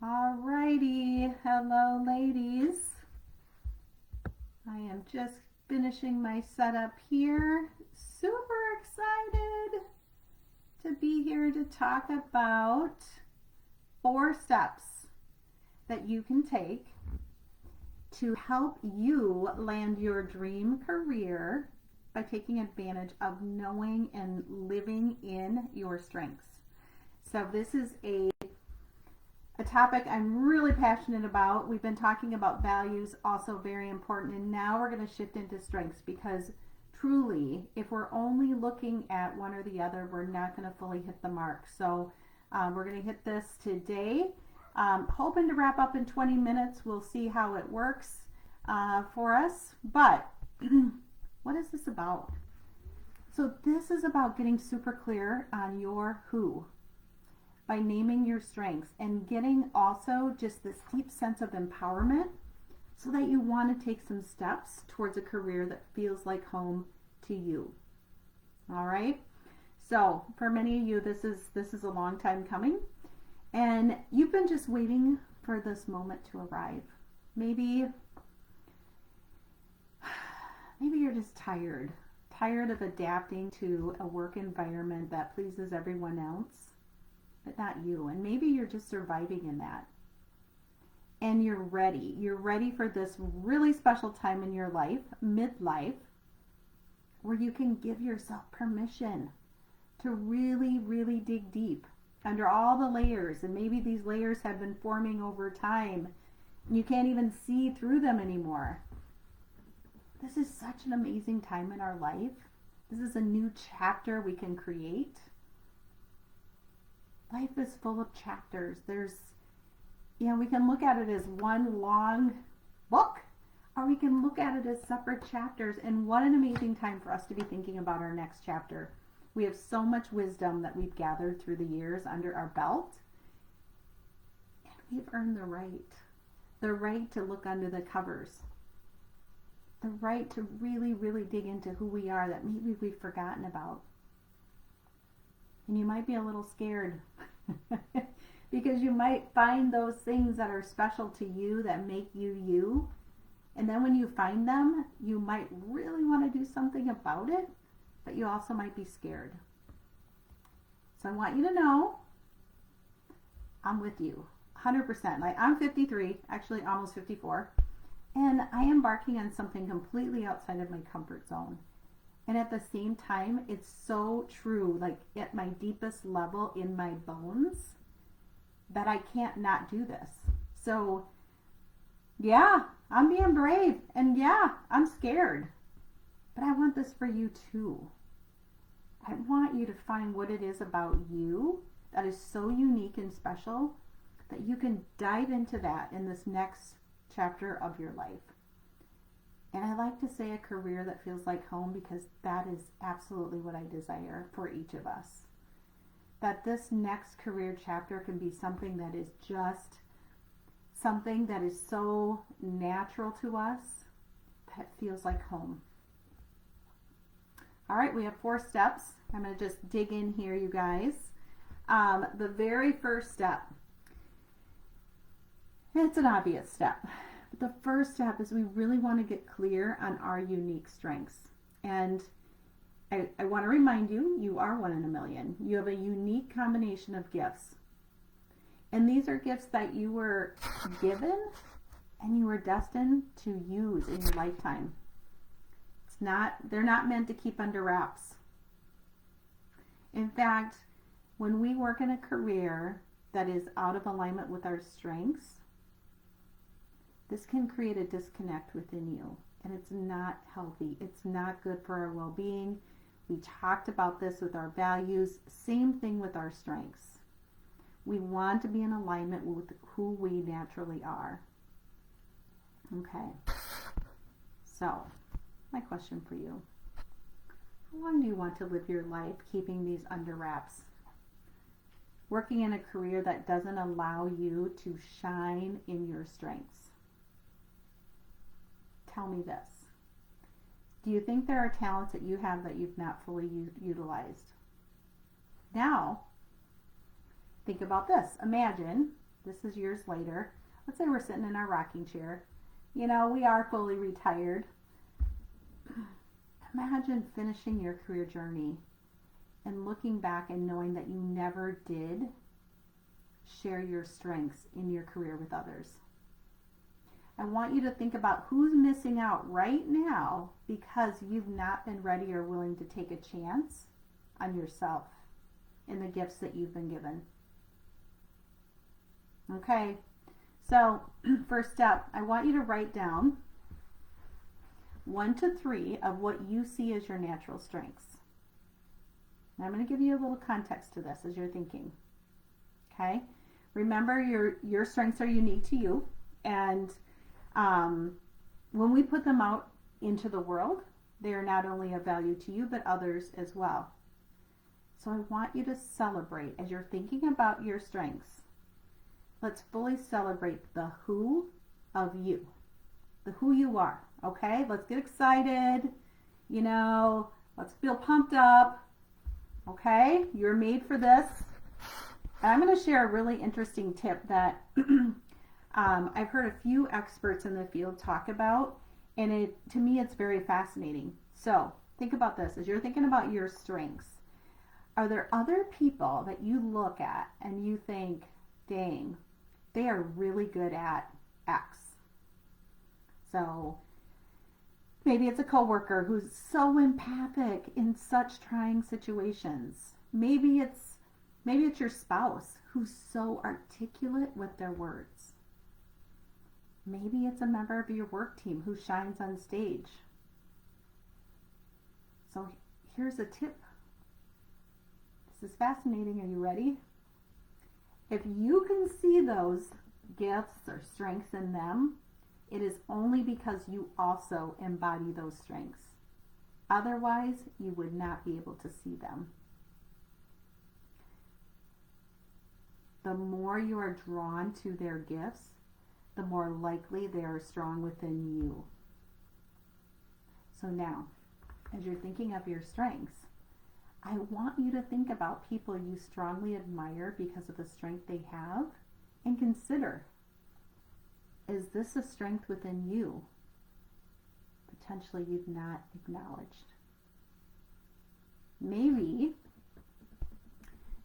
Alrighty, hello ladies. I am just finishing my setup here. Super excited to be here to talk about 4 steps that you can take to help you land your dream career by taking advantage of knowing and living in your strengths. So this is a topic I'm really passionate about. We've been talking about values, also very important, and now we're going to shift into strengths, because truly, if we're only looking at one or the other, we're not going to fully hit the mark. So we're going to hit this today. Hoping to wrap up in 20 minutes. We'll see how it works for us. But what is this about? So this is about getting super clear on your who, by naming your strengths and getting also just this deep sense of empowerment so that you want to take some steps towards a career that feels like home to you. All right. So for many of you, this is a long time coming, and you've been just waiting for this moment to arrive. Maybe you're just tired of adapting to a work environment that pleases everyone else, but not you. And maybe you're just surviving in that. And you're ready. You're ready for this really special time in your life, midlife, where you can give yourself permission to really, really dig deep under all the layers. And maybe these layers have been forming over time and you can't even see through them anymore. This is such an amazing time in our life. This is a new chapter we can create. Life is full of chapters. We can look at it as one long book, or we can look at it as separate chapters. And what an amazing time for us to be thinking about our next chapter. We have so much wisdom that we've gathered through the years under our belt, and we've earned the right to look under the covers, the right to really, really dig into who we are that maybe we've forgotten about. And you might be a little scared because you might find those things that are special to you, that make you you. And then when you find them, you might really want to do something about it, but you also might be scared. So I want you to know I'm with you 100%. Like, I'm 53, actually almost 54, and I am embarking on something completely outside of my comfort zone. And at the same time, it's so true, like at my deepest level in my bones, that I can't not do this. So yeah, I'm being brave, and yeah, I'm scared, but I want this for you too. I want you to find what it is about you that is so unique and special that you can dive into that in this next chapter of your life. And I like to say a career that feels like home, because that is absolutely what I desire for each of us. That this next career chapter can be something that is just something that is so natural to us that feels like home. All right, we have 4 steps. I'm going to just dig in here, you guys. The very first step, it's an obvious step. The first step is we really want to get clear on our unique strengths. And I want to remind you, you are one in a million. You have a unique combination of gifts. And these are gifts that you were given and you were destined to use in your lifetime. They're not meant to keep under wraps. In fact, when we work in a career that is out of alignment with our strengths, this can create a disconnect within you, and it's not healthy. It's not good for our well-being. We talked about this with our values. Same thing with our strengths. We want to be in alignment with who we naturally are. Okay. So, my question for you. How long do you want to live your life keeping these under wraps? Working in a career that doesn't allow you to shine in your strengths? Tell me this. Do you think there are talents that you have that you've not fully utilized? Now, think about this. Imagine this is years later. Let's say we're sitting in our rocking chair. You know, we are fully retired. Imagine finishing your career journey and looking back and knowing that you never did share your strengths in your career with others. I want you to think about who's missing out right now because you've not been ready or willing to take a chance on yourself and the gifts that you've been given. Okay, so first step, I want you to write down 1 to 3 of what you see as your natural strengths. Now I'm going to give you a little context to this as you're thinking. Okay, remember your strengths are unique to you, and when we put them out into the world, they are not only of value to you, but others as well. So I want you to celebrate as you're thinking about your strengths. Let's fully celebrate the who of you, the who you are. Okay, let's get excited. You know, let's feel pumped up. Okay, you're made for this. And I'm going to share a really interesting tip that I've heard a few experts in the field talk about, and to me it's very fascinating. So think about this as you're thinking about your strengths. Are there other people that you look at and you think, dang, they are really good at X? So maybe it's a coworker who's so empathic in such trying situations. Maybe it's your spouse who's so articulate with their words. Maybe it's a member of your work team who shines on stage. So here's a tip. This is fascinating. Are you ready? If you can see those gifts or strengths in them, it is only because you also embody those strengths. Otherwise, you would not be able to see them. The more you are drawn to their gifts, the more likely they are strong within you. So now, as you're thinking of your strengths, I want you to think about people you strongly admire because of the strength they have, and consider, is this a strength within you potentially you've not acknowledged? Maybe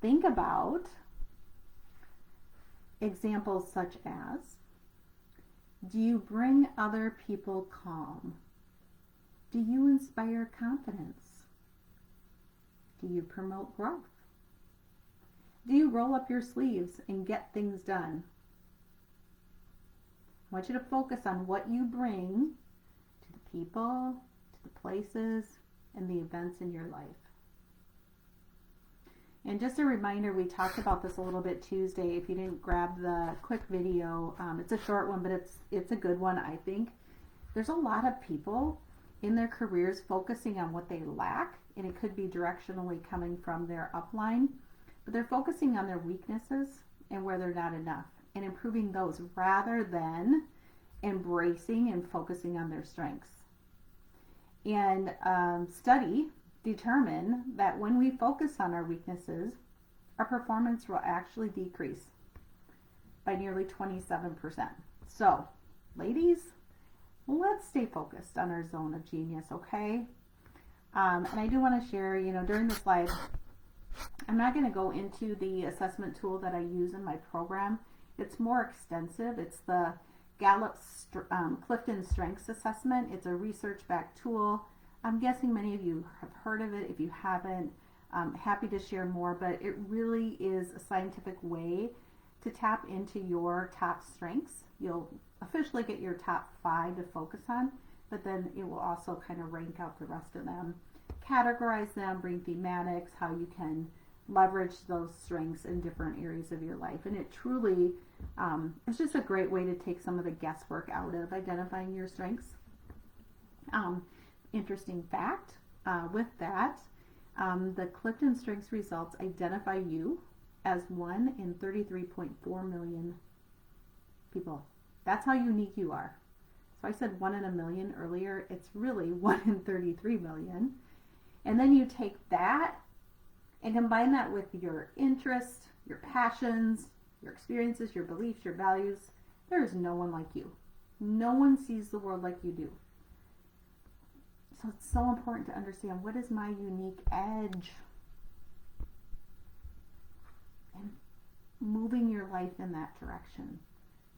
think about examples such as, do you bring other people calm? Do you inspire confidence? Do you promote growth? Do you roll up your sleeves and get things done? I want you to focus on what you bring to the people, to the places, and the events in your life. And just a reminder, we talked about this a little bit Tuesday. If you didn't grab the quick video, it's a short one, but it's a good one, I think. There's a lot of people in their careers focusing on what they lack, and it could be directionally coming from their upline, but they're focusing on their weaknesses and where they're not enough and improving those rather than embracing and focusing on their strengths. And study determine that when we focus on our weaknesses, our performance will actually decrease by nearly 27%. So, ladies, let's stay focused on our zone of genius, okay? And I do want to share, during the slide, I'm not going to go into the assessment tool that I use in my program. It's more extensive. It's the Gallup Clifton Strengths Assessment. It's a research-backed tool. I'm guessing many of you have heard of it. If you haven't, I'm happy to share more, but it really is a scientific way to tap into your top strengths. You'll officially get your top 5 to focus on, but then it will also kind of rank out the rest of them, categorize them, bring thematics, how you can leverage those strengths in different areas of your life. And it truly is just a great way to take some of the guesswork out of identifying your strengths. Interesting fact with that, the Clifton Strengths results identify you as 1 in 33.4 million people. That's how unique you are. So I said 1 in a million earlier. It's really 1 in 33 million. And then you take that and combine that with your interests, your passions, your experiences, your beliefs, your values. There is no one like you. No one sees the world like you do. So it's so important to understand, what is my unique edge? And moving your life in that direction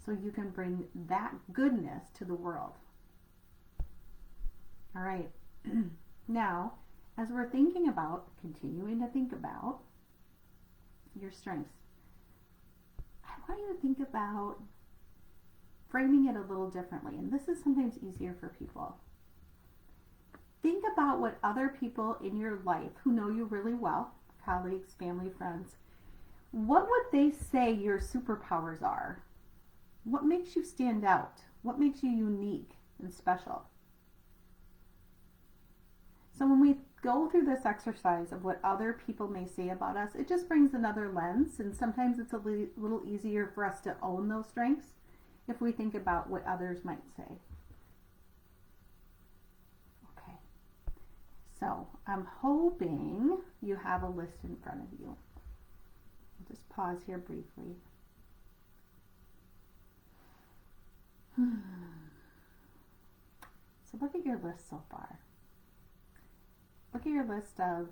so you can bring that goodness to the world. All right. Now, as we're continuing to think about your strengths, I want you to think about framing it a little differently. And this is sometimes easier for people. Think about what other people in your life who know you really well, colleagues, family, friends, what would they say your superpowers are? What makes you stand out? What makes you unique and special? So when we go through this exercise of what other people may say about us, it just brings another lens, and sometimes it's a little easier for us to own those strengths if we think about what others might say. Okay, so I'm hoping you have a list in front of you. I'll just pause here briefly. So look at your list so far. Look at your list of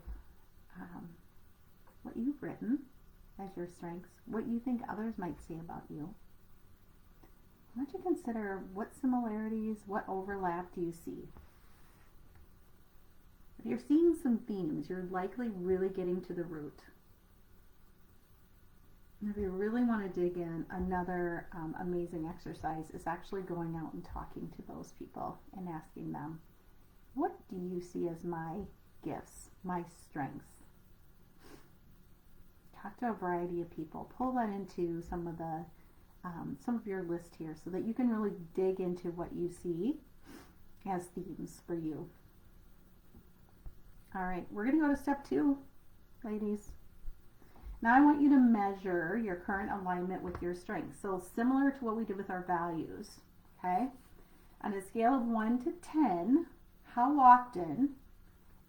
what you've written as your strengths, what you think others might say about you. I want you to consider what similarities, what overlap do you see. If you're seeing some themes, you're likely really getting to the root. And if you really want to dig in, another amazing exercise is actually going out and talking to those people and asking them, what do you see as my gifts, my strengths? Talk to a variety of people. Pull that into some of your list here so that you can really dig into what you see as themes for you. All right, we're going to go to step 2, ladies. Now I want you to measure your current alignment with your strengths. So similar to what we did with our values, okay? On a scale of 1 to 10, how often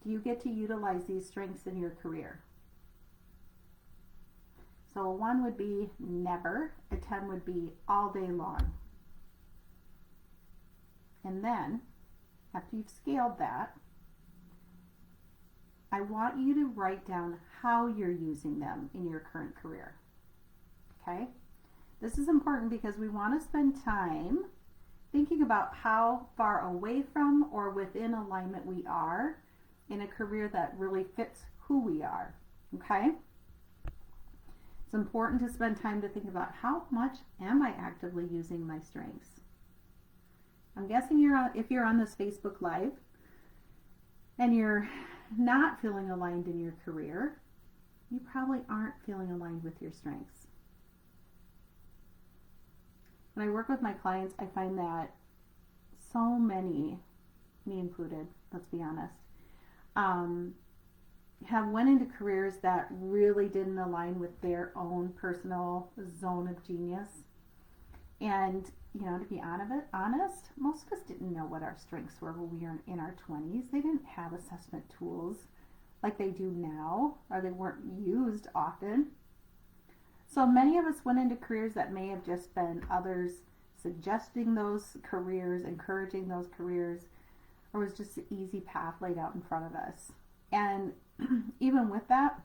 do you get to utilize these strengths in your career? So a 1 would be never, a 10 would be all day long. And then, after you've scaled that, I want you to write down how you're using them in your current career. Okay? This is important because we want to spend time thinking about how far away from or within alignment we are in a career that really fits who we are. Okay? It's important to spend time to think about, how much am I actively using my strengths? I'm guessing if you're on this Facebook Live and you're not feeling aligned in your career, you probably aren't feeling aligned with your strengths. When I work with my clients, I find that so many, me included, let's be honest, have went into careers that really didn't align with their own personal zone of genius. And, to be honest, most of us didn't know what our strengths were when we were in our 20s. They didn't have assessment tools like they do now, or they weren't used often. So many of us went into careers that may have just been others suggesting those careers, encouraging those careers, or was just an easy path laid out in front of us. And even with that,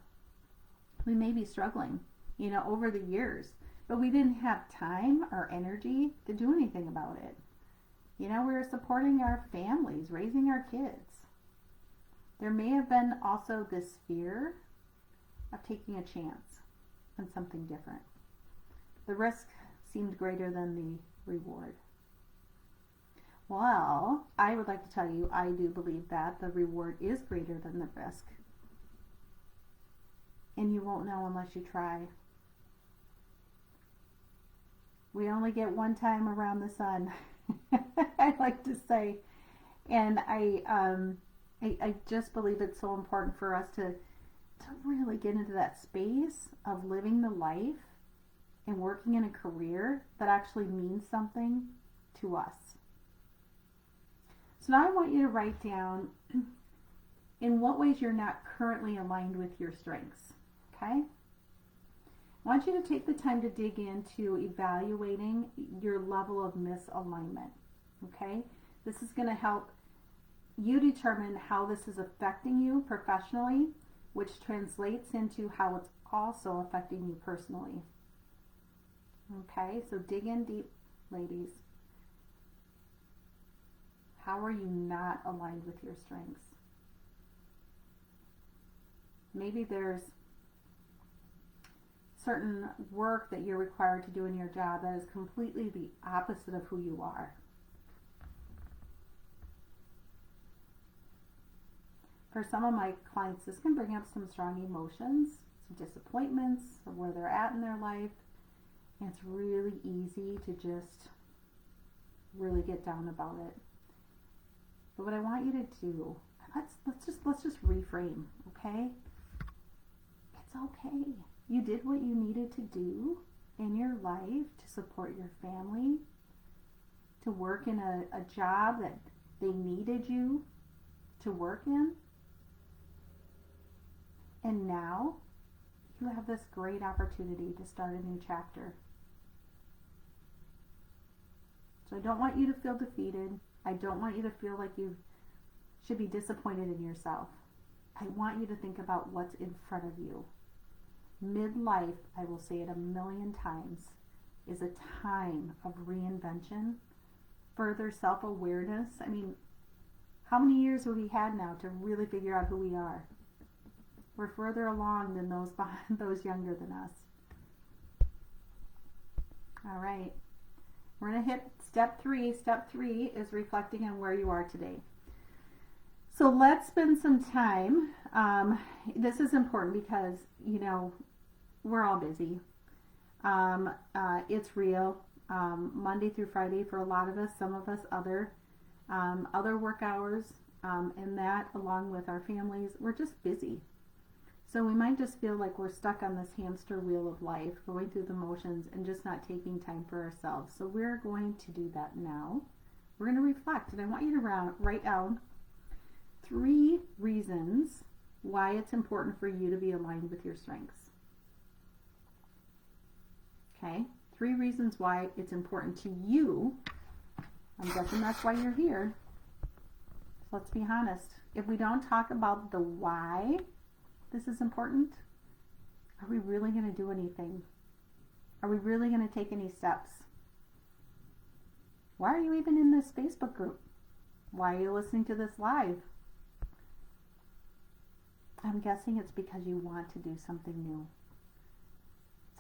we may be struggling, over the years, but we didn't have time or energy to do anything about it. We were supporting our families, raising our kids. There may have been also this fear of taking a chance on something different. The risk seemed greater than the reward. Well, I would like to tell you, I do believe that the reward is greater than the risk. And you won't know unless you try. We only get one time around the sun, I like to say. And I just believe it's so important for us to really get into that space of living the life and working in a career that actually means something to us. So now I want you to write down in what ways you're not currently aligned with your strengths. Okay? I want you to take the time to dig into evaluating your level of misalignment. Okay? This is going to help you determine how this is affecting you professionally, which translates into how it's also affecting you personally. Okay? So dig in deep, ladies. How are you not aligned with your strengths? Maybe there's certain work that you're required to do in your job that is completely the opposite of who you are. For some of my clients, this can bring up some strong emotions, some disappointments of where they're at in their life. And it's really easy to just really get down about it. But what I want you to do, let's just reframe, okay? It's okay. You did what you needed to do in your life to support your family, to work in a job that they needed you to work in. And now you have this great opportunity to start a new chapter. So I don't want you to feel defeated. I don't want you to feel like you should be disappointed in yourself. I want you to think about what's in front of you. Midlife, I will say it a million times, is a time of reinvention, further self-awareness. I mean, how many years have we had now to really figure out who we are? We're further along than those younger than us. All right. We're going to hit step 3. Step 3 is reflecting on where you are today. So let's spend some time. This is important because, we're all busy. It's real. Monday through Friday for a lot of us, some of us other work hours, and that along with our families, we're just busy. So we might just feel like we're stuck on this hamster wheel of life, going through the motions and just not taking time for ourselves. So we're going to do that now. We're going to reflect, and I want you to write down 3 reasons why it's important for you to be aligned with your strengths. Okay? 3 reasons why it's important to you. I'm guessing that's why you're here. So let's be honest. If we don't talk about the why this is important, are we really going to do anything? Are we really going to take any steps? Why are you even in this Facebook group? Why are you listening to this live? I'm guessing it's because you want to do something new.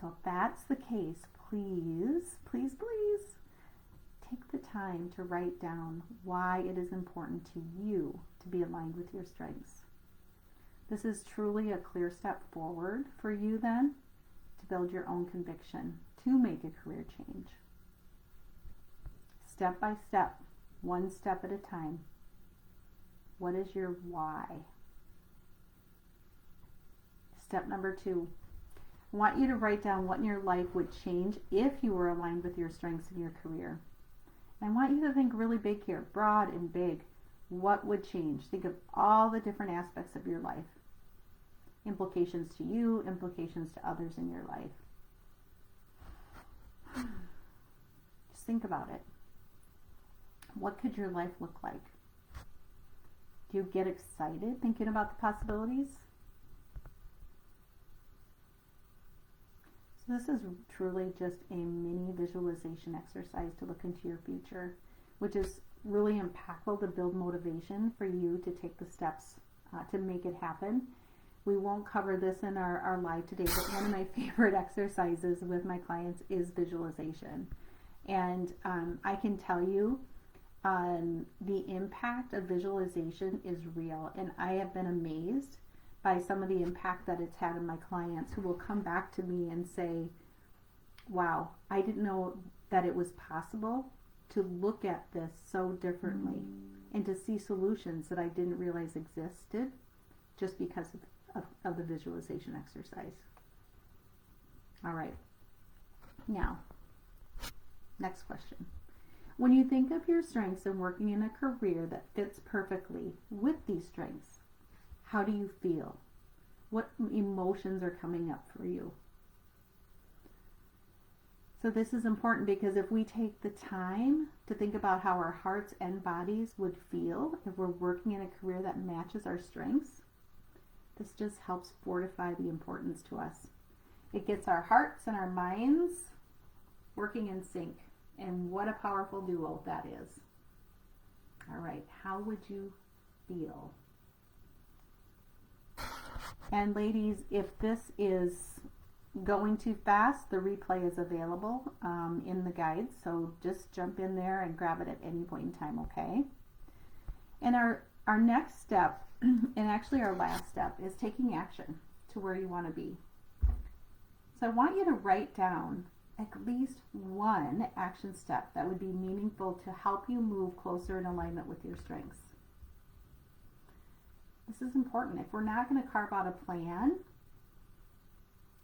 So if that's the case, please, please, please take the time to write down why it is important to you to be aligned with your strengths. This is truly a clear step forward for you then to build your own conviction to make a career change. Step by step, one step at a time. What is your why? Step number 2. I want you to write down what in your life would change if you were aligned with your strengths in your career. And I want you to think really big here, broad and big. What would change? Think of all the different aspects of your life. Implications to you, implications to others in your life. Just think about it. What could your life look like? Do you get excited thinking about the possibilities? So this is truly just a mini visualization exercise to look into your future, which is really impactful to build motivation for you to take the steps to make it happen. We won't cover this in our live today, but one of my favorite exercises with my clients is visualization. And I can tell you the impact of visualization is real. And I have been amazed by some of the impact that it's had on my clients who will come back to me and say, wow, I didn't know that it was possible to look at this so differently and to see solutions that I didn't realize existed just because of the visualization exercise. All right. Now, next question. When you think of your strengths and working in a career that fits perfectly with these strengths, how do you feel? What emotions are coming up for you? So this is important because if we take the time to think about how our hearts and bodies would feel if we're working in a career that matches our strengths, this just helps fortify the importance to us. It gets our hearts and our minds working in sync. And what a powerful duo that is. All right, how would you feel? And ladies, if this is going too fast, the replay is available in the guides. So just jump in there and grab it at any point in time, okay? And our next step, and actually our last step, is taking action to where you want to be. So I want you to write down at least one action step that would be meaningful to help you move closer in alignment with your strengths. This is important. If we're not going to carve out a plan,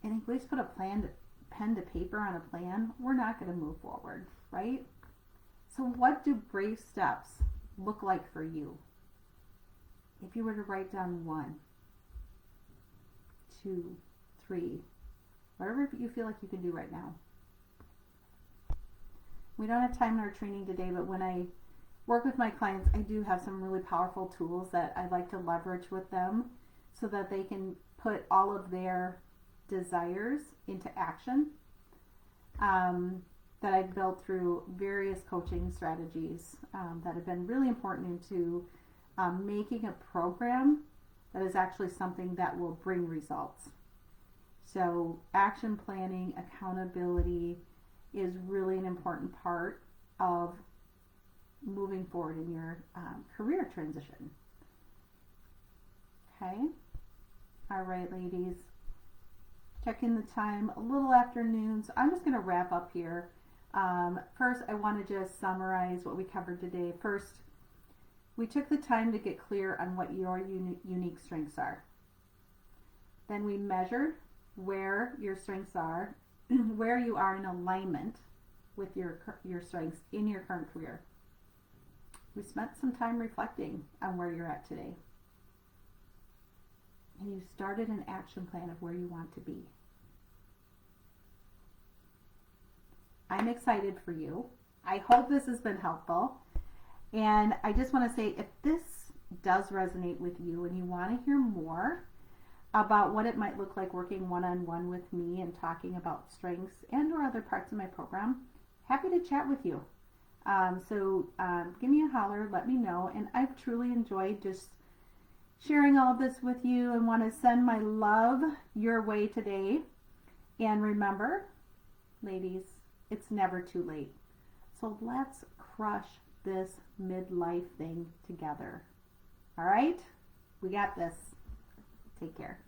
and if we just put a pen to paper on a plan, we're not going to move forward, right? So what do brave steps look like for you? If you were to write down 1, 2, 3, whatever you feel like you can do right now. We don't have time in our training today, but when I work with my clients, I do have some really powerful tools that I like to leverage with them so that they can put all of their desires into action that I've built through various coaching strategies that have been really important into making a program that is actually something that will bring results. So action planning, accountability is really an important part of moving forward in your career transition. Okay? All right, ladies. Checking the time, a little afternoon, so I'm just going to wrap up here. First, I want to just summarize what we covered today. First, we took the time to get clear on what your unique strengths are. Then we measured where your strengths are, where you are in alignment with your strengths in your current career. We spent some time reflecting on where you're at today. And you started an action plan of where you want to be. I'm excited for you. I hope this has been helpful. And I just want to say, if this does resonate with you and you want to hear more about what it might look like working one-on-one with me and talking about strengths and or other parts of my program, happy to chat with you. So give me a holler, let me know. And I've truly enjoyed just sharing all of this with you and want to send my love your way today. And remember, ladies, it's never too late. So let's crush this midlife thing together. All right? We got this. Take care.